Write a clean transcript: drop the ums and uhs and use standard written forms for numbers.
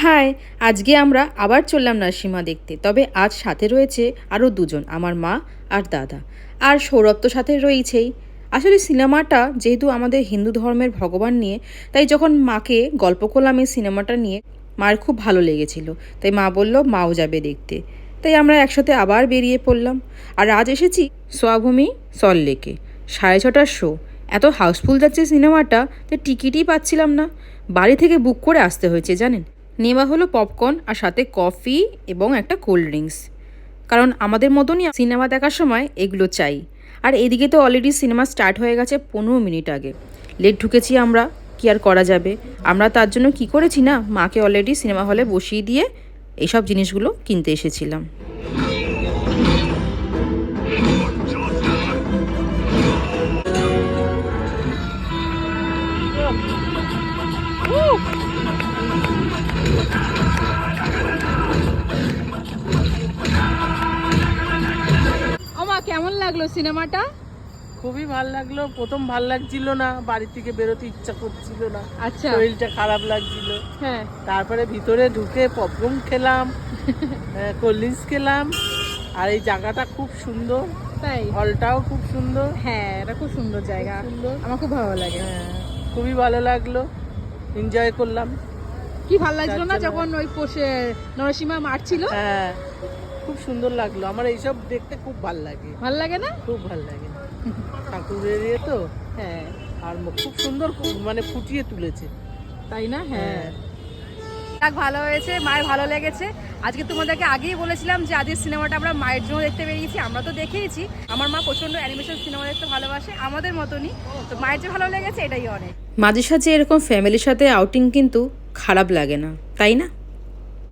High, আজকে আমরা আবার চললাম নরসিংহা দেখতে। তবে আজ সাথে রয়েছে আরও দুজন, আমার মা আর দাদা। আর সৌরভ তো সাথে রয়েছেই। আসলে সিনেমাটা যেহেতু আমাদের হিন্দু ধর্মের ভগবান নিয়ে, তাই যখন মাকে গল্প করলাম এই সিনেমাটা নিয়ে, মার খুব ভালো লেগেছিল। তাই মা বলল মাও যাবে দেখতে। তাই আমরা একসাথে আবার বেরিয়ে পড়লাম। আর আজ এসেছি সোয়াভূমি সল্টলেকে। 6:30টার শো। এত হাউসফুল যাচ্ছে সিনেমাটা যে টিকিটই পাচ্ছিলাম না। বাড়ি থেকে বুক করে আসতে হয়েছে জানেন। নেওয়া হলো পপকর্ন আর সাথে কফি এবং একটা কোল্ড ড্রিঙ্কস, কারণ আমাদের মতনই সিনেমা দেখার সময় এগুলো চাই। আর এদিকে তো অলরেডি সিনেমা স্টার্ট হয়ে গেছে 15 মিনিট আগে। লেট ঢুকেছি আমরা, কি আর করা যাবে। আমরা তার জন্য কি করেছি না, মাকে অলরেডি সিনেমা হলে বসিয়ে দিয়ে এইসব জিনিসগুলো কিনতে এসেছিলাম। ওমা, কেমন লাগলো সিনেমাটা? খুবই ভাল লাগলো। প্রথম ভাল লাগছিল না, বাড়ি থেকে বেরোতে ইচ্ছা করছিল না, আচ্ছা, শরীরটা খারাপ লাগছিল। হ্যাঁ, তারপরে ভিতরে ঢুকে পপকর্ন খেলাম, কোল্ড ড্রিঙ্কস খেলাম। আর এই জায়গাটা খুব সুন্দর, তাই? হলটাও খুব সুন্দর। হ্যাঁ, এটা খুব সুন্দর জায়গা, সুন্দর, আমার খুব ভালো লাগে। হ্যাঁ, খুবই ভালো লাগলো, এনজয় করলাম। কি ভালো লাগছিল না যার জন্য- যখন ওই নরসিংহা মাঠ ছিল? হ্যাঁ, খুব সুন্দর লাগলো। আমার এইসব দেখতে খুব ভাল লাগে, ভালো লাগে না? খুব ভাল লাগে। ঠাকুরের ইয়ে তো, হ্যাঁ, আর খুব সুন্দর, মানে ফুটিয়ে তুলেছে। তাই না? হ্যাঁ, হ্যাঁ, যাক, ভালো হয়েছে, মায়ের ভালো লেগেছে। আজকে তোমাদেরকে আগেই বলেছিলাম যে আজকের সিনেমাটা আমরা মায়ের জন্য দেখতে বেরিয়েছি। আমরা তো দেখেইছি, আমার মা প্রচন্ড অ্যানিমেশন সিনেমা দেখতে ভালোবাসে, আমাদের মতনই। তো মায়ের যে ভালো লেগেছে এটাই অনেক। মাঝে সাঝে এরকম ফ্যামিলির সাথে আউটিং কিন্তু খারাপ লাগে না, তাই না?